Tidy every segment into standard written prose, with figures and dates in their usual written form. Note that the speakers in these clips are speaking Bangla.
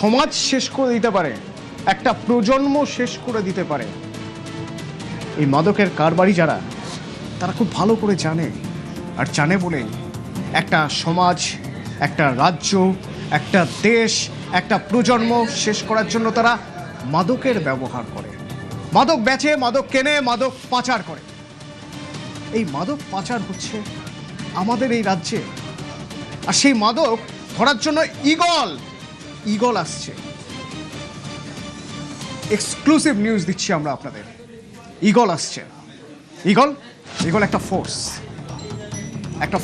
সমাজ শেষ করে দিতে পারে, একটা প্রজন্ম শেষ করে দিতে পারে। এই মাদকের কারবারি যারা, তারা খুব ভালো করে জানে, আর জানে বলেই একটা সমাজ, একটা রাজ্য, একটা দেশ, একটা প্রজন্ম শেষ করার জন্য তারা মাদকের ব্যবহার করে, মাদক বেচে, মাদক কেনে, মাদক পাচার করে। এই মাদক পাচার হচ্ছে আমাদের এই রাজ্যে, আর সেই মাদক ধরার জন্য ঈগল আসছে। এক্সক্লুসিভ নিউজ দিচ্ছি আমরা আপনাদের। ঈগল আসছে। ঈগল একটা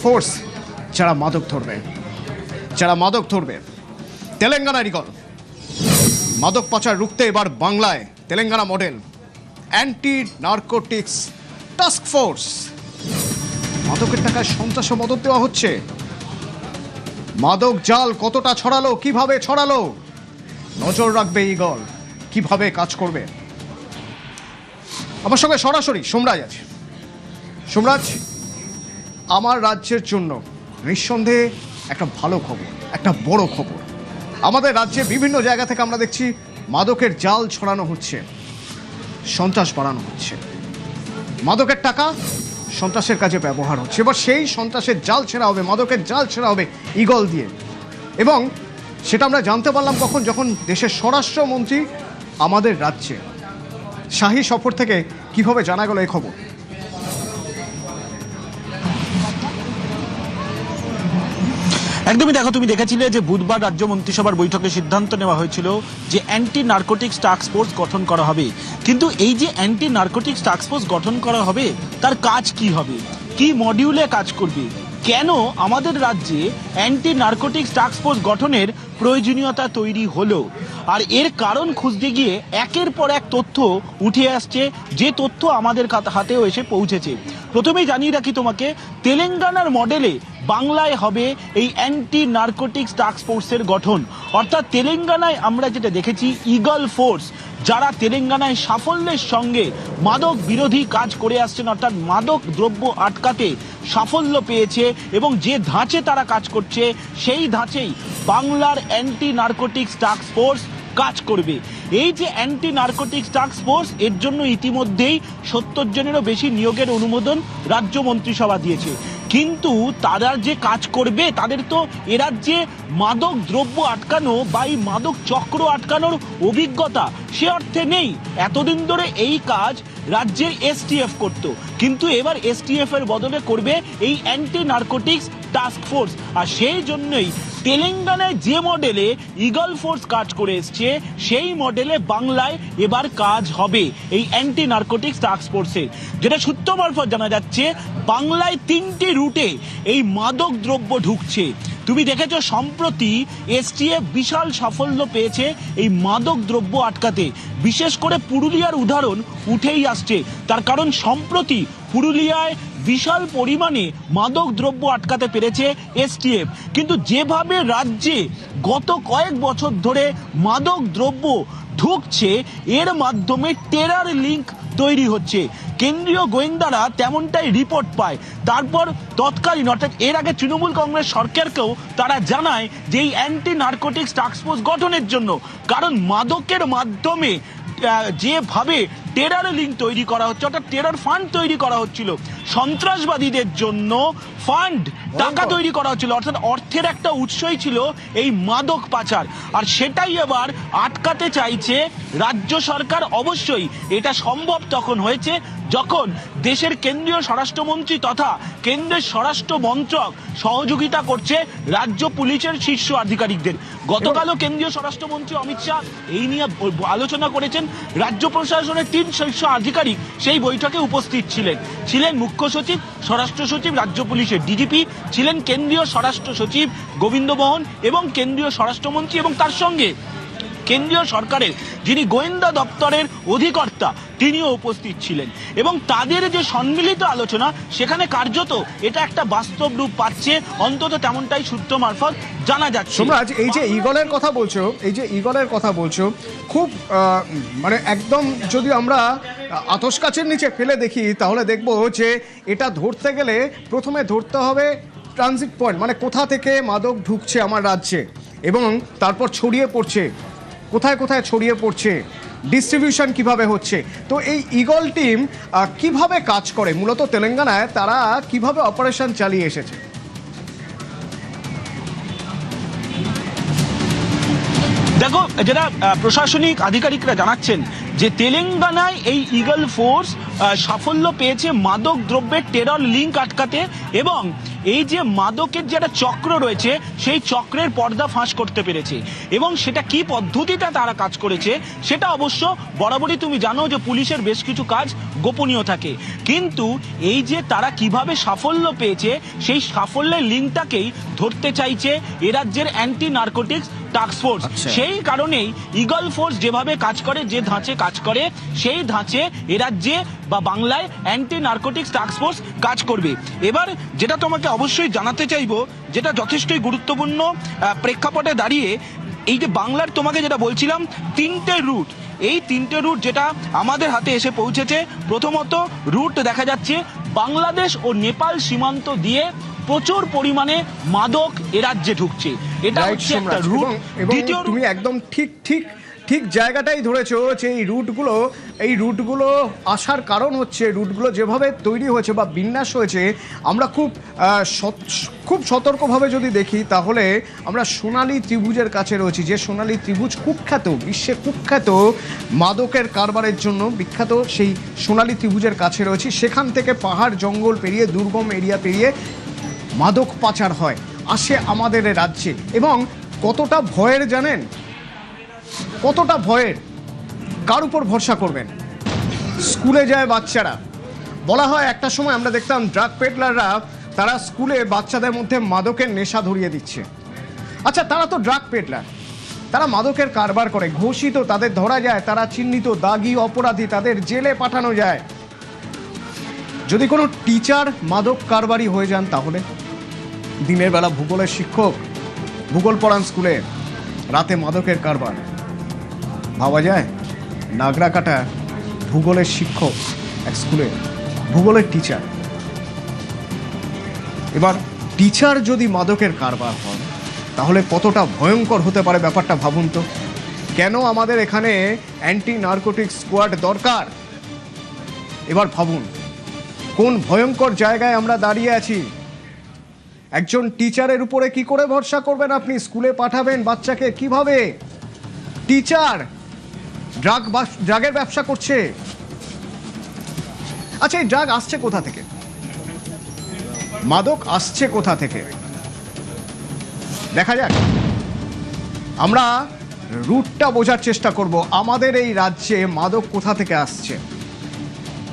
ফোর্স যারা মাদক ধরবে। তেলেঙ্গানার ঈগল মাদক পাচার রুখতে এবার বাংলায় Telangana model anti narcotics task force. মাদকের টাকায় সন্ত্রাসে মদত দেওয়া হচ্ছে। মাদক জাল কতটা ছড়ালো, কিভাবে ছড়ালো, নজর রাখবে ঈগল, কিভাবে কাজ করবে। আমার সঙ্গে সরাসরি সোমরাজ আছে। সোমরাজ, আমার রাজ্যের জন্য নিঃসন্দেহে একটা ভালো খবর, একটা বড় খবর। আমাদের রাজ্যে বিভিন্ন জায়গা থেকে আমরা দেখছি মাদকের জাল ছড়ানো হচ্ছে, সন্ত্রাস বাড়ানো হচ্ছে, মাদকের টাকা সন্ত্রাসের কাজে ব্যবহার হচ্ছে। এবার সেই সন্ত্রাসের জাল ছেঁড়া হবে, মাদকের জাল ছেঁড়া হবে ঈগল দিয়ে। এবং সেটা আমরা জানতে পারলাম কখন, যখন দেশের স্বরাষ্ট্রমন্ত্রী আমাদের রাজ্যে শাহী সফর থেকে কিভাবে জানা গেল এই খবর। একদমই দেখো, তুমি দেখেছিলে যে বুধবার রাজ্য মন্ত্রিসভার বৈঠকে সিদ্ধান্ত নেওয়া হয়েছিল যে অ্যান্টি নার্কোটিক্স টাস্ক ফোর্স গঠন করা হবে। কিন্তু এই যে অ্যান্টি নার্কোটিক্স টাস্ক ফোর্স গঠন করা হবে, তার কাজ কি হবে, কি মডিউলে কাজ করবে, কেন আমাদের রাজ্যে অ্যান্টি নার্কোটিক্স টাস্ক ফোর্স গঠনের প্রয়োজনীয়তা তৈরি হলো, আর এর কারণ খুঁজতে গিয়ে একের পর এক তথ্য উঠে আসছে, যে তথ্য আমাদের হাতেও এসে পৌঁছেছে। প্রথমেই জানিয়ে রাখি তোমাকে, তেলেঙ্গানার মডেলে বাংলায় হবে এই অ্যান্টি নার্কোটিক্স টাস্ক ফোর্সের গঠন। অর্থাৎ তেলেঙ্গানায় আমরা যেটা দেখেছি, ঈগল ফোর্স যারা তেলেঙ্গানায় সাফল্যের সঙ্গে মাদক বিরোধী কাজ করে আসছেন, অর্থাৎ মাদক দ্রব্য আটকাতে সাফল্য পেয়েছে, এবং যে ধাঁচে তারা কাজ করছে সেই ধাঁচেই বাংলার অ্যান্টি নার্কোটিক্স টাস্ক ফোর্স কাজ করবে। এই যে অ্যান্টি নার্কোটিক্স টাস্ক ফোর্স, এর জন্য ইতিমধ্যেই 70 জনেরও বেশি নিয়োগের অনুমোদন রাজ্য মন্ত্রিসভা দিয়েছে। কিন্তু তারা যে কাজ করবে, তাদের তো এ রাজ্যে মাদক দ্রব্য আটকানো বা এই মাদক চক্র আটকানোর অভিজ্ঞতা সে অর্থে নেই। এতদিন ধরে এই কাজ রাজ্যে এসটিএফ করত, কিন্তু এবার এসটিএফ এর বদলে করবে এই অ্যান্টি নার্কোটিক্স টাস্ক ফোর্স। আর সেই জন্যই তেলেঙ্গানায় যে মডেলে ঈগল ফোর্স কাজ করে এসছে, সেই মডেলে বাংলায় এবার কাজ হবে এই অ্যান্টি নার্কোটিক্স টাস্ক ফোর্সের। যেটা সূত্র মারফত জানা যাচ্ছে, বাংলায় 3টি রুটে এই মাদক দ্রব্য ঢুকছে। তুমি দেখেছো সম্প্রতি এসটিএফ বিশাল সাফল্য পেয়েছে এই মাদক দ্রব্য আটকাতে। বিশেষ করে পুরুলিয়ার উদাহরণ উঠেই আসছে, তার কারণ সম্প্রতি পুরুলিয়ায় বিশাল পরিমাণে মাদক দ্রব্য আটকাতে পেরেছে এসটিএফ। কিন্তু যেভাবে রাজ্যে গত কয়েক বছর ধরে মাদক দ্রব্য ঢুকছে, এর মাধ্যমে টেরার লিঙ্ক তৈরি হচ্ছে। কেন্দ্রীয় গোয়েন্দারা তেমনটাই রিপোর্ট পায়। তারপর তৎকালীন, অর্থাৎ এর আগে তৃণমূল কংগ্রেস সরকারকেও তারা জানায় যে এই অ্যান্টি নার্কোটিক্স টাস্ক ফোর্স গঠনের জন্য, কারণ মাদকের মাধ্যমে যেভাবে টেরার লিঙ্ক তৈরি করা হচ্ছে, অর্থাৎ টেরার ফান্ড তৈরি করা হচ্ছিল, সন্ত্রাসবাদীদের জন্য ফান্ড, টাকা তৈরি করা হচ্ছিল, অর্থাৎ অর্থের একটা উৎসই ছিল এই মাদক পাচার। আর সেটাই এবার আটকাতে চাইছে রাজ্য সরকার। অবশ্যই এটা সম্ভব তখন হয়েছে যখন দেশের কেন্দ্রীয় স্বরাষ্ট্রমন্ত্রী তথা কেন্দ্রের স্বরাষ্ট্র মন্ত্রক সহযোগিতা করছে রাজ্য পুলিশের শীর্ষ আধিকারিকদের। গতকালও কেন্দ্রীয় স্বরাষ্ট্রমন্ত্রী অমিত শাহ এই নিয়ে আলোচনা করেছেন। রাজ্য প্রশাসনের 3 শীর্ষ আধিকারিক সেই বৈঠকে উপস্থিত ছিলেন মুখ্য সচিব, স্বরাষ্ট্র সচিব, রাজ্য পুলিশের ডিজিপি, ছিলেন কেন্দ্রীয় স্বরাষ্ট্র সচিব গোবিন্দ মোহন এবং কেন্দ্রীয় স্বরাষ্ট্রমন্ত্রী, এবং তার সঙ্গে কেন্দ্রীয় সরকারের যিনি গোয়েন্দা দপ্তরের অধিকর্তা তিনিও উপস্থিত ছিলেন। এবং তাদের যে সম্মিলিত আলোচনা, সেখানে কার্যত এটা একটা বাস্তব রূপ পাচ্ছে, অন্তত তেমনটাই সূত্র মারফত জানা যাচ্ছে। সোমরাজ, এই যে ঈগলের কথা বলছো, খুব মানে একদম যদি আমরা আতশ কাচের নিচে ফেলে দেখি, তাহলে দেখবো যে এটা ধরতে গেলে প্রথমে ধরতে হবে ট্রানজিট পয়েন্ট, মানে কোথা থেকে মাদক ঢুকছে আমার রাজ্যে, এবং তারপর ছড়িয়ে পড়ছে কোথায় কোথায় ছড়িয়ে পড়ছে, ডিস্ট্রিবিউশন কিভাবে হচ্ছে। তো এই ঈগল টিম কিভাবে কাজ করে, মূলত তেলেঙ্গানায় তারা কিভাবে অপারেশন চালিয়ে এসেছে? দেখো, যেটা প্রশাসনিক আধিকারিকরা জানাচ্ছেন যে তেলেঙ্গানায় এই ঈগল ফোর্স সাফল্য পেয়েছে মাদক দ্রব্যের টেরর লিঙ্ক আটকাতে, এবং এই যে মাদকের যে একটা চক্র রয়েছে সেই চক্রের পর্দা ফাঁস করতে পেরেছে। এবং সেটা কি পদ্ধতিতে তারা কাজ করেছে সেটা অবশ্য বরাবরই তুমি জানো যে পুলিশের বেশ কিছু কাজ গোপনীয় থাকে, কিন্তু এই যে তারা কিভাবে সাফল্য পেয়েছে সেই সাফল্যের লিঙ্কটাকেই ধরতে চাইছে এ রাজ্যের অ্যান্টি নার্কোটিক্স টাস্ক ফোর্স। সেই কারণেই ঈগল ফোর্স যেভাবে কাজ করে, যে ধাঁচে কাজ করে, সেই ধাঁচে এ রাজ্যে বা বাংলায় অ্যান্টি নার্কোটিক্স টাস্ক ফোর্স কাজ করবে। এবার যেটা তোমাকে অবশ্যই জানাতে চাইবো, যেটা যথেষ্টই গুরুত্বপূর্ণ প্রেক্ষাপটে দাঁড়িয়ে, এই যে বাংলার তোমাকে যেটা বলছিলাম তিনটে রুট, এই তিনটে রুট যেটা আমাদের হাতে এসে পৌঁছেছে, প্রথমত রুট দেখা যাচ্ছে বাংলাদেশ ও নেপাল সীমান্ত দিয়ে প্রচুর পরিমাণে মাদক এ রাজ্যে ঢুকছে। এটা হচ্ছে একটা রুট। দ্বিতীয়, তুমি একদম ঠিক ঠিক ঠিক জায়গাটাই ধরেছো যে এই রুটগুলো আসার কারণ হচ্ছে, রুটগুলো যেভাবে তৈরি হয়েছে বা বিন্যাস হয়েছে, আমরা খুব সতর্কভাবে যদি দেখি তাহলে আমরা সোনালী ত্রিভুজের কাছে রয়েছি। যে সোনালী ত্রিভুজ কুখ্যাত, বিশ্বে কুখ্যাত মাদকের কারবারের জন্য বিখ্যাত, সেই সোনালী ত্রিভুজের কাছে রয়েছি। সেখান থেকে পাহাড় জঙ্গল পেরিয়ে, দুর্গম এরিয়া পেরিয়ে মাদক পাচার হয়, আসে আমাদের রাজ্যে। এবং কতটা ভয়ের জানেন, কতটা ভয়ের, কার উপর ভরসা করবেন? স্কুলে যায় বাচ্চারা, বলা হয় একটা সময় আমরা দেখতাম ড্রাগ পেডলাররা তারা স্কুলে বাচ্চাদের মধ্যে মাদকের নেশা ধরিয়ে দিচ্ছে। আচ্ছা, তারা তো ড্রাগ পেডলার, তারা মাদকের কারবার করে, ঘোষিত, তাদের ধরা যায়, তারা চিহ্নিত দাগি অপরাধী, তাদের জেলে পাঠানো যায়। যদি কোনো টিচার মাদক কারবারি হয়ে যান, তাহলে দিনের বেলা ভূগোলের শিক্ষক, ভূগোল পড়ান স্কুলে, রাতে মাদকের কারবার, ভাবা যায়? নাগরা কাটা ভূগোলের শিক্ষক এক স্কুলে, ভূগোলের টিচার। এবার টিচার যদি মাদকের কারবার হন, তাহলে কতটা ভয়ঙ্কর হতে পারে ব্যাপারটা ভাবুন তো। কেন আমাদের এখানে অ্যান্টি নার্কোটিক স্কোয়াড দরকার? এবার ভাবুন কোন ভয়ঙ্কর জায়গায় আমরা দাঁড়িয়ে আছি। একজন টিচারের উপরে কি করে ভরসা করবেন আপনি? স্কুলে পাঠাবেন বাচ্চাকে কিভাবে? টিচার ড্রাগের ব্যবসা করছে। আচ্ছা, এই ড্রাগ আসছে কোথা থেকে? মাদক আসছে কোথা থেকে? দেখা যাক, আমরা রুটটা বোঝার চেষ্টা করব। আমাদের এই রাজ্যে মাদক কোথা থেকে আসছে?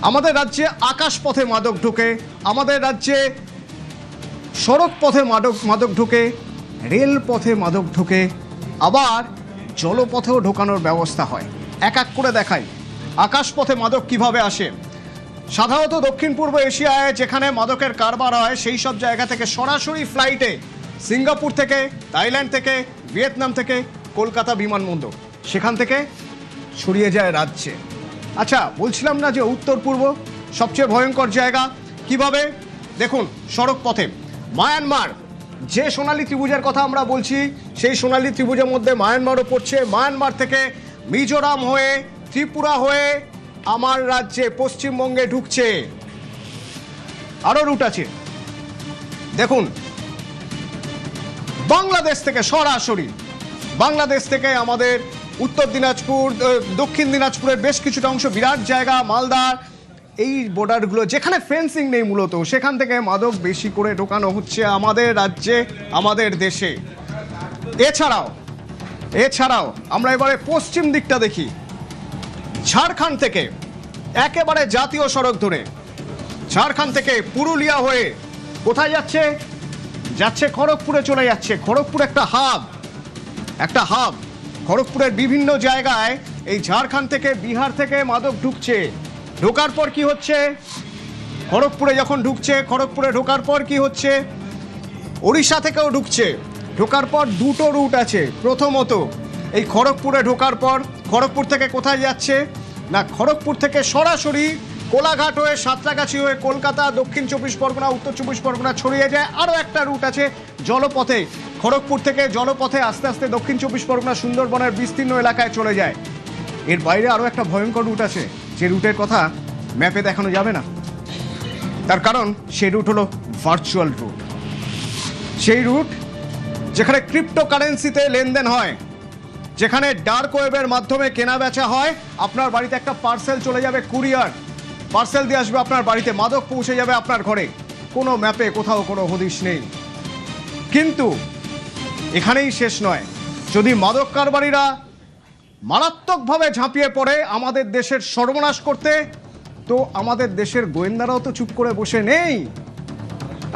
আমাদের রাজ্যে আকাশ পথে মাদক ঢোকে, আমাদের রাজ্যে সড়ক পথে মাদক ঢোকে, রেল পথে মাদক ঢোকে, আবার জলপথেও ঢোকানোর ব্যবস্থা হয়। এক এক করে দেখাই আকাশ পথে মাদক কিভাবে আসে। সাধারণত দক্ষিণ পূর্ব এশিয়ায় যেখানে মাদকের কারবার হয়, সেই সব জায়গা থেকে সরাসরি ফ্লাইটে সিঙ্গাপুর থেকে, থাইল্যান্ড থেকে, ভিয়েতনাম থেকে কলকাতা বিমানবন্দর, সেখান থেকে ছড়িয়ে যায় রাজ্যে। আচ্ছা, বলছিলাম না যে উত্তর পূর্ব সবচেয়ে ভয়ঙ্কর জায়গা? কিভাবে? দেখুন, সড়ক পথে মায়ানমার, যে সোনালী ত্রিভুজের কথা আমরা বলছি, সেই সোনালী ত্রিভুজের মধ্যে মায়ানমারও পড়ছে। মায়ানমার থেকে মিজোরাম হয়ে, ত্রিপুরা হয়ে আমার রাজ্যে পশ্চিমবঙ্গে ঢুকছে। আরো রুট আছে, দেখুন, বাংলাদেশ থেকে সরাসরি, বাংলাদেশ থেকে আমাদের উত্তর দিনাজপুর, দক্ষিণ দিনাজপুরের বেশ কিছুটা অংশ, বিরাট জায়গা, মালদার, এই বর্ডারগুলো যেখানে ফেন্সিং নেই মূলত, সেখান থেকে মাদক বেশি করে ঢোকানো হচ্ছে আমাদের রাজ্যে, আমাদের দেশে। এছাড়াও আমরা এবারে পশ্চিম দিকটা দেখি। ঝাড়খণ্ড থেকে একেবারে জাতীয় সড়ক ধরে, ঝাড়খণ্ড থেকে পুরুলিয়া হয়ে কোথায় যাচ্ছে খড়গপুরে চলে যাচ্ছে। খড়গপুর একটা হাব। খড়গপুরের বিভিন্ন জায়গায় এই ঝাড়খণ্ড থেকে, বিহার থেকে মাদক ঢুকছে। ঢোকার পর কি হচ্ছে? খড়গপুরে যখন ঢুকছে, খড়গপুরে ঢোকার পর কি হচ্ছে? ওড়িশা থেকেও ঢুকছে। ঢোকার পর দুটো রুট আছে। প্রথমত এই খড়গপুরে ঢোকার পর খড়গপুর থেকে কোথায় যাচ্ছে না, খড়গপুর থেকে সরাসরি কোলাঘাট হয়ে সাঁতরাগাছি হয়ে কলকাতা, দক্ষিণ 24 পরগনা, উত্তর 24 পরগনা ছড়িয়ে যায়। আরও একটা রুট আছে জলপথে, খড়গপুর থেকে জলপথে আস্তে আস্তে দক্ষিণ 24 পরগনা সুন্দরবনের বিস্তীর্ণ এলাকায় চলে যায়। এর বাইরে আরও একটা ভয়ঙ্কর রুট আছে, যে রুটের কথা ম্যাপে দেখানো যাবে না। তার কারণ সেই রুট হলো ভার্চুয়াল রুট। সেই রুট যেখানে ক্রিপ্টোকারেন্সিতে লেনদেন হয়, যেখানে ডার্ক ওয়েবের মাধ্যমে কেনা বেচা হয়। আপনার বাড়িতে একটা পার্সেল চলে যাবে, কুরিয়ার পার্সেল দিয়ে আসবে আপনার বাড়িতে, মাদক পৌঁছে যাবে আপনার ঘরে, কোনো ম্যাপে কোথাও কোনো হদিশ নেই। কিন্তু এখানেই শেষ নয়। যদি মাদক কারবারিরা মারাত্মকভাবে ঝাঁপিয়ে পড়ে আমাদের দেশের সর্বনাশ করতে, তো আমাদের দেশের গোয়েন্দারাও তো চুপ করে বসে নেই।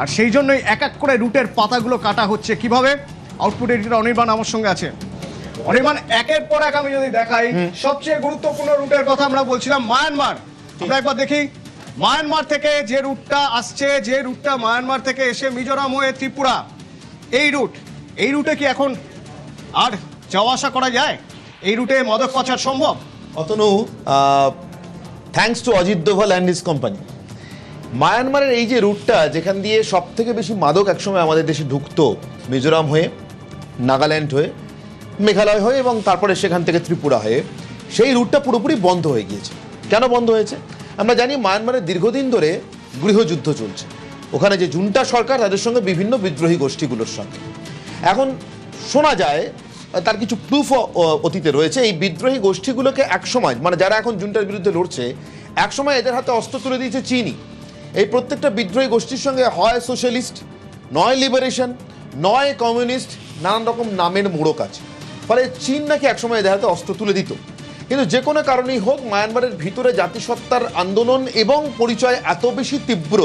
আর সেই জন্যই এক এক করে রুটের পাতাগুলো কাটা হচ্ছে। কিভাবে? আউটপুট এডিটর অনির্বাণ আমার সঙ্গে আছে। অনির্বাণ, একের পর এক আমি যদি দেখাই, সবচেয়ে গুরুত্বপূর্ণ রুটের কথা আমরা বলছিলাম মায়ানমার। আমরা একবার দেখি মায়ানমার থেকে যে রুটটা আসছে, যে রুটটা মায়ানমার থেকে এসে মিজোরাম হয়ে ত্রিপুরা, এই রুটে কি এখন আর যাওয়া আসা করা যায়? এই রুটে মাদক পাচার সম্ভব? Atanu, thanks to Ajit Doval and his company, মায়ানমারের এই যে রুটটা যেখান দিয়ে সব থেকে বেশি মাদক একসময় আমাদের দেশে ঢুকতো, মিজোরাম হয়ে, নাগাল্যান্ড হয়ে, মেঘালয় হয়ে এবং তারপরে সেখান থেকে ত্রিপুরা হয়ে, সেই রুটটা পুরোপুরি বন্ধ হয়ে গিয়েছে। কেন বন্ধ হয়েছে? আমরা জানি মায়ানমারের দীর্ঘদিন ধরে গৃহযুদ্ধ চলছে। ওখানে যে জুন্টা সরকার, তাদের সঙ্গে বিভিন্ন বিদ্রোহী গোষ্ঠীগুলোর সঙ্গে। এখন শোনা যায়, তার কিছু প্রুফ অতীতে রয়েছে, এই বিদ্রোহী গোষ্ঠীগুলোকে একসময়, মানে যারা এখন জুন্টার বিরুদ্ধে লড়ছে, একসময় এদের হাতে অস্ত্র তুলে দিয়েছে চীনই। এই প্রত্যেকটা বিদ্রোহী গোষ্ঠীর সঙ্গে হয় সোশ্যালিস্ট, নয় লিবারেশন, নয় কমিউনিস্ট, নানান রকম নামের মোড়ক আছে। ফলে চীন নাকি একসময় এদের হাতে অস্ত্র তুলে দিত। কিন্তু যে কোনো কারণেই হোক, মায়ানমারের ভিতরে জাতিসত্তার আন্দোলন এবং পরিচয় এত বেশি তীব্র,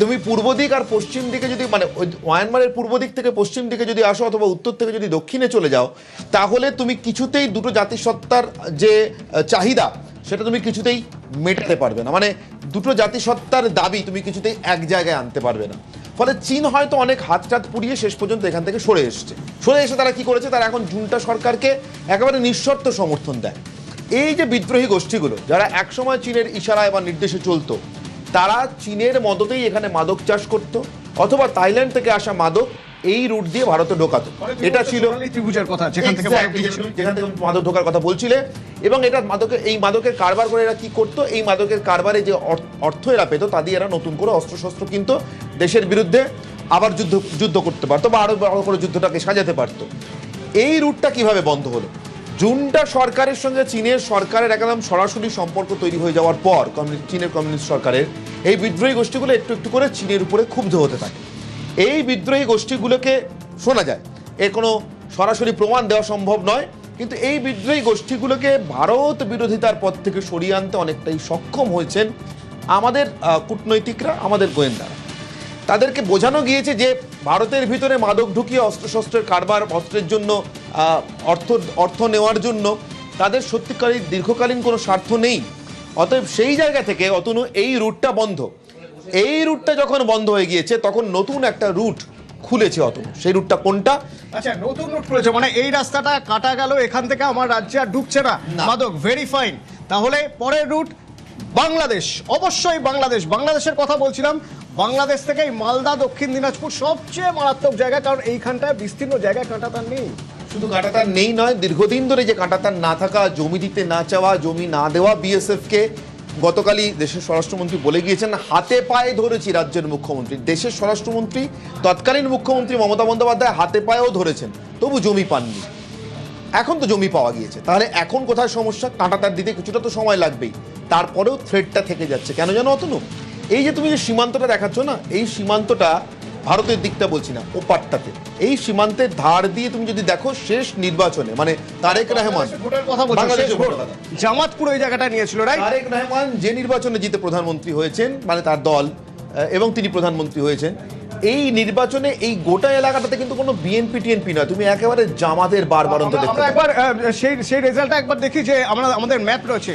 তুমি পূর্ব দিক আর পশ্চিম দিকে যদি, মানে মায়ানমারের পূর্ব দিক থেকে পশ্চিম দিকে যদি আসো অথবা উত্তর থেকে যদি দক্ষিণে চলে যাও, তাহলে তুমি কিছুতেই দুটো জাতিসত্তার যে চাহিদা, সেটা তুমি কিছুতেই মেটাতে পারবে না। মানে দুটো জাতিসত্তার দাবি তুমি কিছুতেই এক জায়গায় আনতে পারবে না। ফলে চীন হয়তো অনেক হাত পুড়িয়ে শেষ পর্যন্ত এখান থেকে সরে এসে তারা কি করেছে, তারা এখন জুন্টা সরকারকে একেবারে নিঃশর্ত সমর্থন দেয়। এই যে বিদ্রোহী গোষ্ঠীগুলো, যারা একসময় চীনের ইশারায় বা নির্দেশে চলতো, তারা চীনের মদতেই এখানে মাদক চাষ করত, অথবা থাইল্যান্ড থেকে আসা মাদক এই রুট দিয়ে ভারতে ঢোকাতো। এটা ছিল ত্রিভুজের কথা, যেখান থেকে মাদক ঢোকার কথা বলছিলে। এবং এটা এই মাদকের কারবার করে এরা কি করতো, এই মাদকের কারবারে যে অর্থ এরা পেতো, তা দিয়ে এরা নতুন করে অস্ত্রশস্ত্র কিনতো, দেশের বিরুদ্ধে আবার যুদ্ধ করতে পারতো বা আরো বড় করে যুদ্ধটাকে সাজাতে পারতো। এই রুটটা কিভাবে বন্ধ হলো? জুন্টা সরকারের সঙ্গে চীনের সরকারের একদম সরাসরি সম্পর্ক তৈরি হয়ে যাওয়ার পর, চীনের কমিউনিস্ট সরকারের এই বিদ্রোহী গোষ্ঠীগুলো একটু একটু করে চীনের উপরে ক্ষুব্ধ হতে থাকে। এই বিদ্রোহী গোষ্ঠীগুলোকে শোনা যায়, এর কোনো সরাসরি প্রমাণ দেওয়া সম্ভব নয়, কিন্তু এই বিদ্রোহী গোষ্ঠীগুলোকে ভারত বিরোধিতার পথ থেকে সরিয়ে আনতে অনেকটাই সক্ষম হয়েছেন আমাদের কূটনৈতিকরা, আমাদের গোয়েন্দারা। তাদেরকে বোঝানো গিয়েছে যে ভারতের ভিতরে মাদক ঢুকিয়ে অস্ত্রশস্ত্রের কারবার, অস্ত্রের জন্য অর্থ নেওয়ার জন্য তাদের সত্যিকারই দীর্ঘকালীন কোনো স্বার্থ নেই। অতএব সেই জায়গা থেকে অতনু এই রুটটা বন্ধ। এই রুটটা যখন বন্ধ হয়ে গিয়েছে, তখন নতুন একটা রুট খুলেছে অতনু। সেই রুটটা কোনটা? আচ্ছা, নতুন রুট খুলেছে মানে এই রাস্তাটা কাটা গেল, এখান থেকে আমার রাজ্যে আর ঢুকছে না মাদক, ভেরি ফাইন। তাহলে পরের রুট বাংলাদেশ, অবশ্যই বাংলাদেশের কথা বলছিলাম। বাংলাদেশ থেকে এই মালদা, দক্ষিণ দিনাজপুর সবচেয়ে মারাত্মক জায়গা, কারণ এইখানটায় বিস্তীর্ণ জায়গায় কাঁটাতার নেই। শুধু কাঁটাতার নেই নয়, দীর্ঘদিন ধরে যে কাঁটাতার না থাকা, জমি দিতে না চাওয়া, জমি না দেওয়া বিএসএফকে, গতকালই দেশের স্বরাষ্ট্রমন্ত্রী বলে গিয়েছেন, হাতে পায়ে ধরেছি রাজ্যের মুখ্যমন্ত্রী। দেশের স্বরাষ্ট্রমন্ত্রী, তৎকালীন মুখ্যমন্ত্রী মমতা বন্দ্যোপাধ্যায় হাতে পায়েও ধরেছেন, তবু জমি পাননি। এখন তো জমি পাওয়া গিয়েছে, তাহলে এখন কোথায় সমস্যা? কাঁটাতার দিতে কিছুটা তো সময় লাগবেই, তারপরেও থ্রেটটা থেকে যাচ্ছে। কেন জানো অতনু? এই যে তুমি যে সীমান্তটা দেখাচ্ছ না, এই সীমান্তটা ভারতের দিকটা বলছি না, ওপারটাতে, এই সীমান্তের ধার দিয়ে তুমি যদি দেখো, শেষ নির্বাচনে, মানে তারেক রহমান, জামাতপুর ওই জায়গাটা নিয়েছিল, তারেক রহমান যে নির্বাচনে জিতে প্রধানমন্ত্রী হয়েছেন, মানে তার দল, এবং তিনি প্রধানমন্ত্রী হয়েছেন, এই নির্বাচনে এই গোটা এলাকাটাতে কিন্তু কোনো বিএনপি টিএনপি নয়, তুমি একেবারে জামাতের বারবারন্ত দেখতে পাবে। একবার সেই রেজাল্টটা একবার দেখি, যে আমাদের ম্যাপ রয়েছে,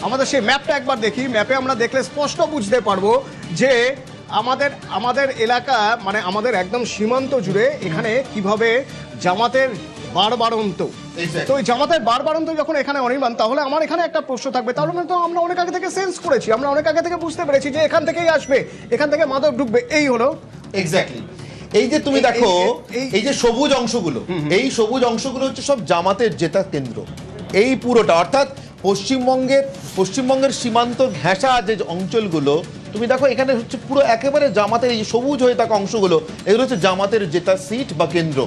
আমাদের সেই ম্যাপটা একবার দেখি। ম্যাপে আমরা দেখলে স্পষ্ট বুঝতে পারবো যে আমাদের এলাকা, মানে আমাদের একদম সীমান্ত জুড়ে এখানে কিভাবে জামাতের বারবারন্ত Exactly. তো ওই জামাতের বারবারন্ত যখন এখানে অনির্বাণ, তাহলে আমার এখানে একটা প্রশ্ন থাকবে, তাহলে মানে তো আমরা অনেক আগে থেকে সেন্স করেছি, আমরা অনেক আগে থেকে বুঝতে পেরেছি যে এখান থেকেই আসবে, এখান থেকে মাদক ঢুকবে, এই হলো। এক্স্যাক্টলি। এই যে তুমি দেখো এই যে সবুজ অংশগুলো, এই সবুজ অংশগুলো হচ্ছে সব জামাতের জেতা কেন্দ্র। এই পুরোটা অর্থাৎ পশ্চিমবঙ্গের সীমান্ত ঘেঁষা যে অঞ্চলগুলো তুমি দেখো, এখানে হচ্ছে পুরো একেবারে জামাতের এই যে সবুজ হয়ে থাকা অংশগুলো, এগুলো হচ্ছে জামাতের জেতা সিট বা কেন্দ্র।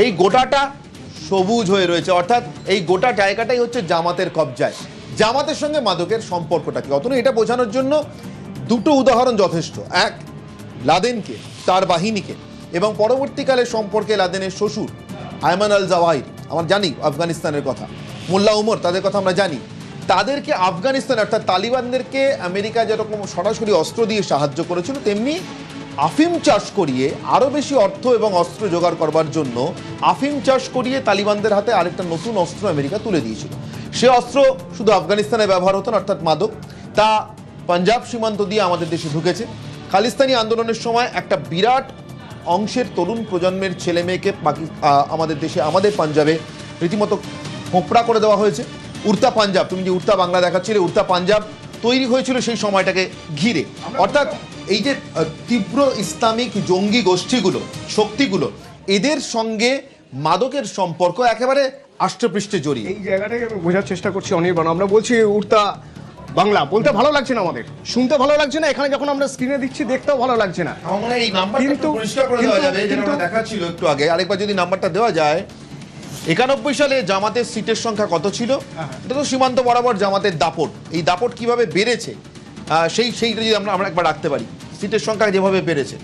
এই গোটাটা সবুজ হয়ে রয়েছে, অর্থাৎ এই গোটা জায়গাটাই হচ্ছে জামাতের কবজায়। জামাতের সঙ্গে মাদকের সম্পর্কটা কি, অতএব এটা বোঝানোর জন্য দুটো উদাহরণ যথেষ্ট। এক, লাদেনকে, তার বাহিনীকে, এবং পরবর্তীকালে সম্পর্কে লাদেনের শ্বশুর আয়মান আল জাওয়াহির, আমরা জানি আফগানিস্তানের কথা, মোল্লা উমর, তাদের কথা আমরা জানি। তাদেরকে আফগানিস্তান অর্থাৎ তালিবানদেরকে আমেরিকা যেরকম সরাসরি অস্ত্র দিয়ে সাহায্য করেছিল, তেমনি আফিম চাষ করিয়ে আরও বেশি অর্থ এবং অস্ত্র জোগাড় করবার জন্য আফিম চাষ করিয়ে তালিবানদের হাতে আরেকটা নতুন অস্ত্র আমেরিকা তুলে দিয়েছিল। সে অস্ত্র শুধু আফগানিস্তানে ব্যবহার হতো না, অর্থাৎ মাদক, তা পাঞ্জাব সীমান্ত দিয়ে আমাদের দেশে ঢুকেছে। খালিস্তানি আন্দোলনের সময় একটা বিরাট অংশের তরুণ প্রজন্মের ছেলে মেয়েকে আমাদের দেশে, আমাদের পাঞ্জাবে রীতিমতো হোঁপড়া করে দেওয়া হয়েছে। উড়তা পাঞ্জাব, তুমি যে উড়তা বাংলা দেখাচ্ছিলে, উড়তা পাঞ্জাব তৈরি হয়েছিল সেই সময়টাকে ঘিরে। অর্থাৎ এই যে তীব্র ইসলামিক জঙ্গি গোষ্ঠীগুলো, শক্তিগুলো, এদের সঙ্গে মাদকের সম্পর্ক একেবারে আষ্টপৃষ্ঠে জড়িয়ে। এই জায়গাটাকে আমি বোঝার চেষ্টা করছি অনির্বাণ, আমরা বলছি উড়তা বাংলা, বলতে ভালো লাগছে না আমাদের, শুনতে ভালো লাগছে না, এখানে যখন আমরা স্ক্রিনে দিচ্ছি দেখতেও ভালো লাগছে না। আমার মনে হয় এই নাম্বারটা একটু পরিষ্কার করে দেওয়া যাবে, যেটা আমরা দেখাচ্ছিল একটু আগে, আরেকবার যদি নাম্বারটা দেওয়া যায়। 91 সালে জামাতের সিটের সংখ্যা কত ছিল? এটা তো সীমান্ত বরাবর জামাতের দাপট, এই দাপট কিভাবে বেড়েছে সেইটা যদি আমরা একবার রাখতে পারি, সিটের সংখ্যা যেভাবে বেড়েছে।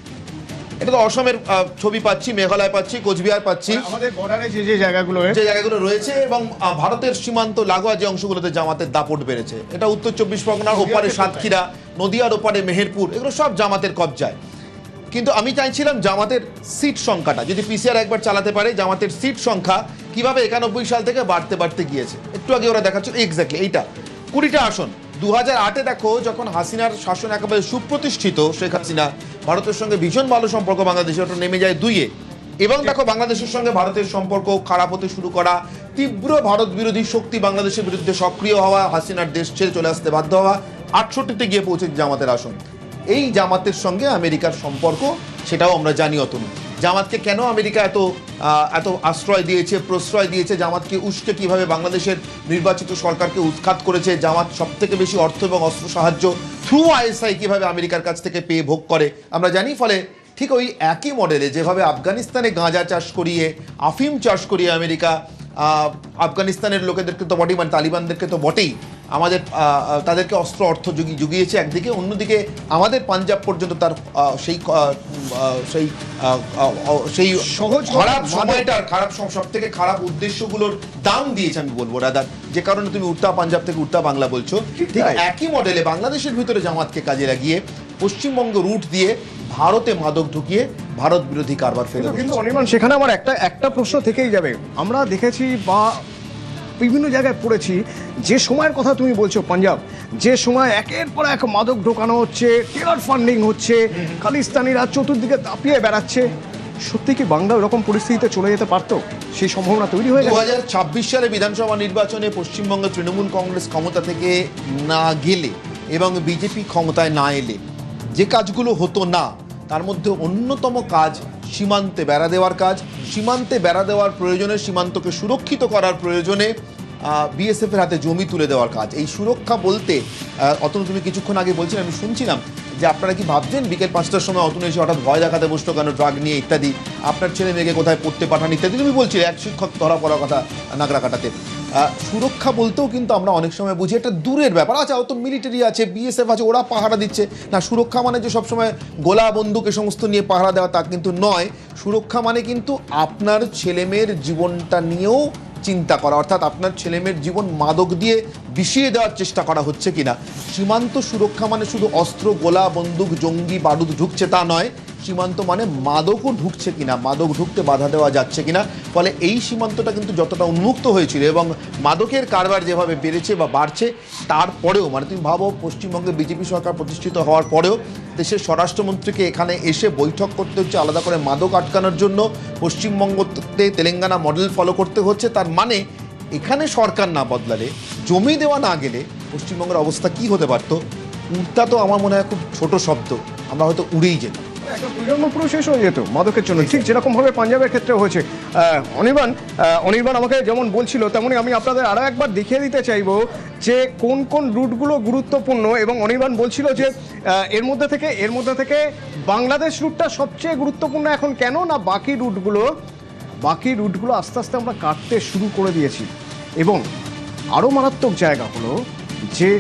এটা তো অসমের ছবি পাচ্ছি, মেঘালয় পাচ্ছি, কোচবিহার পাচ্ছি, আমাদের বর্ডারে যে জায়গাগুলো রয়েছে, এবং ভারতের সীমান্ত লাগোয়া যে অংশগুলোতে জামাতের দাপট বেড়েছে। এটা উত্তর 24 পরগনার ওপারে সাতক্ষীরা, নদিয়ার ওপারে মেহেরপুর, এগুলো সব জামাতের কবজায়। কিন্তু আমি চাইছিলাম জামাতের সিট সংখ্যাটা যদি পিসিআর একবার চালাতে পারে, জামাতের সিট সংখ্যা কিভাবে 91 সাল থেকে বাড়তে বাড়তে গিয়েছে। একটু আগে ওরা দেখাচ্ছিল এক্স্যাক্টলি এইটা, 20টা আসন। 2008-এ দেখো, যখন হাসিনার শাসন একেবারে সুপ্রতিষ্ঠিত, শেখ হাসিনা, ভারতের সঙ্গে ভীষণ ভালো সম্পর্ক বাংলাদেশে, ওটা নেমে যায় 2-এ। এবং দেখো বাংলাদেশের সঙ্গে ভারতের সম্পর্ক খারাপ হতে শুরু করা, তীব্র ভারত বিরোধী শক্তি বাংলাদেশের বিরুদ্ধে সক্রিয় হওয়া, হাসিনার দেশ ছেড়ে চলে আসতে বাধ্য হওয়া, 68-তে গিয়ে পৌঁছেছে জামাতের আসন। এই জামাতের সঙ্গে আমেরিকার সম্পর্ক, সেটাও আমরা জানি। অতনু, জামাতকে কেন আমেরিকা এত আশ্রয় দিয়েছে, প্রশ্রয় দিয়েছে, জামাতকে উস্কে কিভাবে বাংলাদেশের নির্বাচিত সরকারকে উৎখাত করেছে, জামাত সব থেকে বেশি অর্থ এবং অস্ত্র সাহায্য থ্রু আইএসআই কিভাবে আমেরিকার কাছ থেকে পেয়ে ভোগ করে আমরা জানি। ফলে ঠিক ওই একই মডেলে যেভাবে আফগানিস্তানে গাঁজা চাষ করিয়ে, আফিম চাষ করিয়ে আমেরিকা আফগানিস্তানের লোকেদেরকে তো বটেই, মানে তালিবানদেরকে তো বটেই, তাদেরকে অস্ত্র অর্থ জুগিয়েছে একদিকে, অন্যদিকে আমাদের পাঞ্জাব পর্যন্ত তার সেই সহজ খারাপ সময়টার সব থেকে খারাপ উদ্দেশ্যগুলোর দাম দিয়েছে আমি বলবো রাদার, যে কারণে তুমি উড়তা পাঞ্জাব থেকে উড়তা বাংলা বলছো। ঠিক একই মডেলে বাংলাদেশের ভিতরে জামাতকে কাজে লাগিয়ে পশ্চিমবঙ্গ রুট দিয়ে ভারতে মাদক ঢুকিয়ে ভারত বিরোধী কারবার ফেলে। কিন্তু অনির্বাণ, সেখানে আমার একটা প্রশ্ন থেকেই যাবে। আমরা দেখেছি বা বিভিন্ন জায়গায় পড়েছি, যে সময়ের কথা তুমি বলছো পাঞ্জাব, যে সময় একের পর এক মাদক ঢোকানো হচ্ছে, টেরর ফান্ডিং হচ্ছে, খালিস্তানিরা চতুর্দিকে দাপিয়ে বেড়াচ্ছে, সত্যি কি বাংলা এরকম পরিস্থিতিতে চলে যেতে পারতো? সেই সম্ভাবনা তৈরি হয়ে গেছে। 2026 সালে বিধানসভা নির্বাচনে পশ্চিমবঙ্গে তৃণমূল কংগ্রেস ক্ষমতা থেকে না গেলে এবং বিজেপি ক্ষমতায় না এলে যে কাজগুলো হতো না, তার মধ্যে অন্যতম কাজ সীমান্তে বেড়া দেওয়ার কাজ। সীমান্তে বেড়া দেওয়ার প্রয়োজনে, সীমান্তকে সুরক্ষিত করার প্রয়োজনে বিএসএফ এর হাতে জমি তুলে দেওয়ার কাজ। এই সুরক্ষা বলতে অতনু, তুমি কিছুক্ষণ আগে বলছিলেন, আমি শুনছিলাম যে আপনারা কি ভাবছেন বিকেল 5টার সময় অতনু এসে হঠাৎ ভয় দেখাতে বসলো কেন, ড্রাগ নিয়ে ইত্যাদি, আপনার ছেলে মেয়েকে কোথায় পড়তে পাঠান ইত্যাদি তুমি বলছিলে, এক শিক্ষক ধরা পড়ার কথা নাগরা কাটাতে। সুরক্ষা বলতেও কিন্তু আমরা অনেক সময় বুঝি এটা দূরের ব্যাপার। আচ্ছা, ও তো মিলিটারি আছে, বিএসএফ আছে, ওরা পাহারা দিচ্ছে না। সুরক্ষা মানে যে সবসময় গোলা বন্দুক এ সমস্ত নিয়ে পাহারা দেওয়া, তা কিন্তু নয়। সুরক্ষা মানে কিন্তু আপনার ছেলেমেয়ের জীবনটা নিয়েও চিন্তা করা, অর্থাৎ আপনার ছেলেমেয়ের জীবন মাদক দিয়ে বিষিয়ে দেওয়ার চেষ্টা করা হচ্ছে কিনা। সীমান্ত সুরক্ষা মানে শুধু অস্ত্র, গোলা বন্দুক, জঙ্গি বারুদ ঢুকছে তা নয়, সীমান্ত মানে মাদকও ঢুকছে কিনা, মাদক ঢুকতে বাধা দেওয়া যাচ্ছে কিনা। ফলে এই সীমান্তটা কিন্তু যতটা উন্মুক্ত হয়েছিল এবং মাদকের কারবার যেভাবে বেড়েছে বা বাড়ছে, তারপরেও মানে তুমি ভাবো পশ্চিমবঙ্গে বিজেপি সরকার প্রতিষ্ঠিত হওয়ার পরেও দেশের স্বরাষ্ট্রমন্ত্রীকে এখানে এসে বৈঠক করতে হচ্ছে আলাদা করে মাদক আটকানোর জন্য, পশ্চিমবঙ্গতে তেলেঙ্গানা মডেল ফলো করতে হচ্ছে। তার মানে এখানে সরকার না বদলালে, জমি দেওয়া না গেলে পশ্চিমবঙ্গের অবস্থা কি হতে পারতো? উড়তা তো আমার মনে হয় খুব ছোট শব্দ, আমরা হয়তো উড়েই যেতাম। একটা প্রজন্ম পুরো শেষ হয়ে যেত মাদকের জন্য, ঠিক যেরকম ভাবে পাঞ্জাবের ক্ষেত্রে হয়েছে। অনির্বাণ আমাকে যেমন বলছিল, তেমনি আমি আপনাদের আরো একবার দেখিয়ে দিতে চাইবো যে কোন কোন রুটগুলো গুরুত্বপূর্ণ। এবং অনির্বাণ বলছিল যে এর মধ্যে থেকে বাংলাদেশ রুটটা সবচেয়ে গুরুত্বপূর্ণ এখন, কেন না বাকি রুটগুলো আস্তে আস্তে আমরা কাটতে শুরু করে দিয়েছি। এবং আরও মারাত্মক জায়গা হলো যে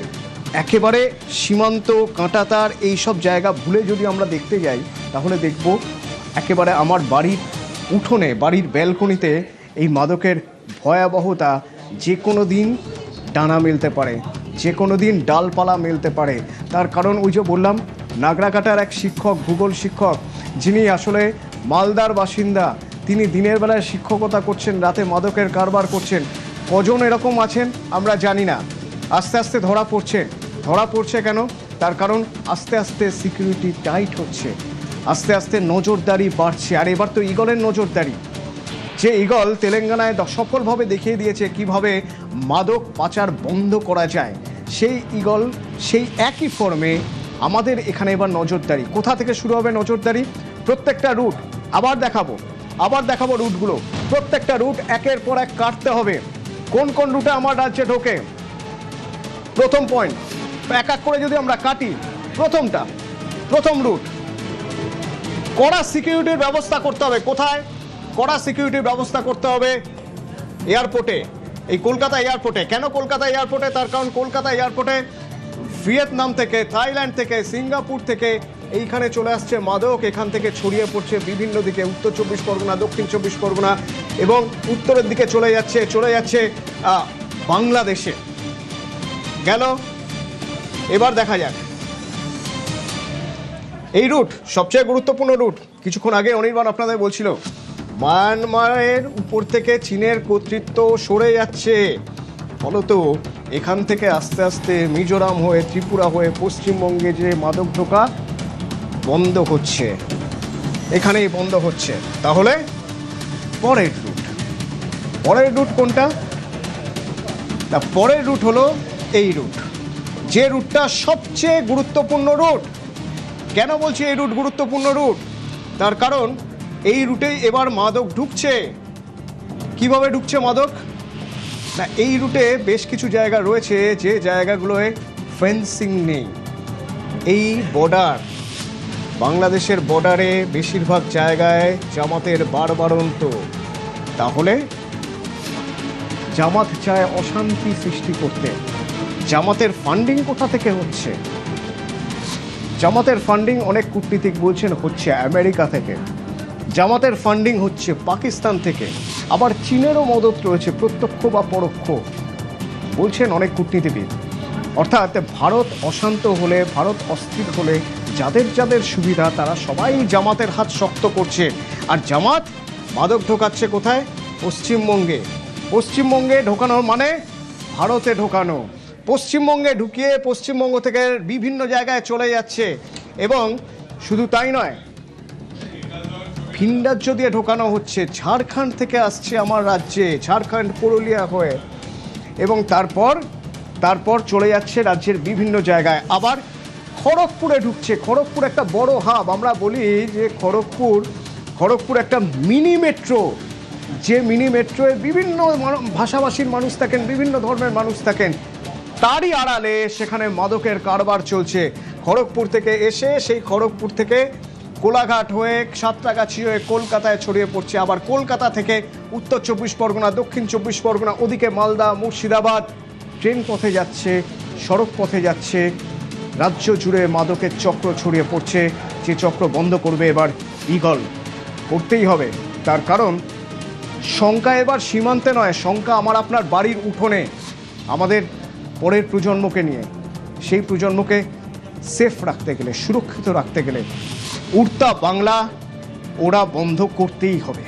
একেবারে সীমান্ত, কাঁটাতার, এই সব জায়গা ভুলে যদি আমরা দেখতে যাই, তাহলে দেখব একেবারে আমার বাড়ির উঠোনে, বাড়ির ব্যালকনিতে এই মাদকের ভয়াবহতা যে কোনো দিন ডানা মেলতে পারে, যে কোনো দিন ডালপালা মেলতে পারে। তার কারণ ওই যে বললাম, নাগরাকাটার এক শিক্ষক, ভূগোল শিক্ষক, যিনি আসলে মালদার বাসিন্দা, তিনি দিনের বেলায় শিক্ষকতা করছেন, রাতে মাদকের কারবার করছেন। কজন এরকম আছেন আমরা জানি না। আস্তে আস্তে ধরা পড়ছে কেন? তার কারণ আস্তে আস্তে সিকিউরিটি টাইট হচ্ছে, আস্তে আস্তে নজরদারি বাড়ছে। আর এবার তো ঈগলের নজরদারি, যে ঈগল তেলেঙ্গানায় সফলভাবে দেখিয়ে দিয়েছে কিভাবে মাদক পাচার বন্ধ করা যায়, সেই ঈগল সেই একই ফর্মে আমাদের এখানে এবার নজরদারি। কোথা থেকে শুরু হবে নজরদারি? প্রত্যেকটা রুট আবার দেখাবো রুটগুলো, প্রত্যেকটা রুট একের পর এক কাটতে হবে। কোন কোন রুটে আমার রাজ্যে ঢোকে, প্রথম পয়েন্ট এক এক করে যদি আমরা কাটি। প্রথম রুট, কড়া সিকিউরিটির ব্যবস্থা করতে হবে। কোথায় কড়া সিকিউরিটির ব্যবস্থা করতে হবে? এয়ারপোর্টে, এই কলকাতা এয়ারপোর্টে। কেন কলকাতা এয়ারপোর্টে? তার কারণ কলকাতা এয়ারপোর্টে ভিয়েতনাম থেকে, থাইল্যান্ড থেকে, সিঙ্গাপুর থেকে এইখানে চলে আসছে মাদক, এখান থেকে ছড়িয়ে পড়ছে বিভিন্ন দিকে, উত্তর 24 পরগনা, দক্ষিণ 24 পরগনা, এবং উত্তরের দিকে চলে যাচ্ছে বাংলাদেশে। গেল, এবার দেখা যাক এই রুট, সবচেয়ে গুরুত্বপূর্ণ রুট। কিছুক্ষণ আগে অনির্বাণ আপনাদের বলছিল মায়ানমারের উপর থেকে চীনের কর্তৃত্ব সরে যাচ্ছে, ফলত এখান থেকে আস্তে আস্তে মিজোরাম হয়ে, ত্রিপুরা হয়ে পশ্চিমবঙ্গে যে মাদক ঢোকা বন্ধ হচ্ছে, এখানেই বন্ধ হচ্ছে। তাহলে পরের রুট কোনটা? পরের রুট হলো এই রুট, যে রুটটা সবচেয়ে গুরুত্বপূর্ণ রুট। কেন বলছি এই রুট গুরুত্বপূর্ণ রুট? তার কারণ এই রুটেই এবার মাদক ঢুকছে। কিভাবে ঢুকছে মাদক? না, এই রুটে বেশ কিছু জায়গা রয়েছে যে জায়গাগুলোয় ফেন্সিং নেই। এই বর্ডার, বাংলাদেশের বর্ডারে বেশিরভাগ জায়গায় জামাতের বাড়বাড়ন্ত। তাহলে জামাত চায় অশান্তি সৃষ্টি করতে। জামাতের ফান্ডিং কোথা থেকে হচ্ছে? জামাতের ফান্ডিং অনেক কূটনীতিক বলছেন হচ্ছে আমেরিকা থেকে, জামাতের ফান্ডিং হচ্ছে পাকিস্তান থেকে, আবার চীনেরও মদত রয়েছে প্রত্যক্ষ বা পরোক্ষ, বলছেন অনেক কূটনীতিবিদ। অর্থাৎ ভারত অশান্ত হলে, ভারত অস্থির হলে যাদের সুবিধা তারা সবাই জামাতের হাত শক্ত করছে। আর জামাত মাদক ঢোকাচ্ছে কোথায়? পশ্চিমবঙ্গে ঢোকানোর মানে ভারতে ঢোকানো। পশ্চিমবঙ্গে ঢুকিয়ে পশ্চিমবঙ্গ থেকে বিভিন্ন জায়গায় চলে যাচ্ছে। এবং শুধু তাই নয়, ভিন রাজ্য দিয়ে ঢোকানো হচ্ছে। ঝাড়খণ্ড থেকে আসছে আমার রাজ্যে, ঝাড়খণ্ড পুরুলিয়া হয়ে, এবং তারপর চলে যাচ্ছে রাজ্যের বিভিন্ন জায়গায়। আবার খড়গপুরে ঢুকছে। খড়গপুর একটা বড় হাব। আমরা বলি যে খড়গপুর একটা মিনি মেট্রো, যে মিনি মেট্রোয় বিভিন্ন ভাষাভাষীর মানুষ থাকেন, বিভিন্ন ধর্মের মানুষ থাকেন, তারই আড়ালে সেখানে মাদকের কারবার চলছে। খড়গপুর থেকে এসে সেই খড়গপুর থেকে কোলাঘাট হয়ে, সাঁতরাগাছি হয়ে কলকাতায় ছড়িয়ে পড়ছে। আবার কলকাতা থেকে উত্তর 24 পরগনা, দক্ষিণ 24 পরগনা, ওদিকে মালদা, মুর্শিদাবাদ। ট্রেন পথে যাচ্ছে, সড়ক পথে যাচ্ছে, রাজ্য জুড়ে মাদকের চক্র ছড়িয়ে পড়ছে। যে চক্র বন্ধ করবে এবার ঈগল, করতেই হবে। তার কারণ শঙ্কা এবার সীমান্তে নয়, শঙ্কা আমার আপনার বাড়ির উঠোনে, আমাদের পরের প্রজন্মকে নিয়ে। সেই প্রজন্মকে সেফ রাখতে গেলে, সুরক্ষিত রাখতে গেলে উড়তা বাংলা ওরা বন্ধ করতেই হবে।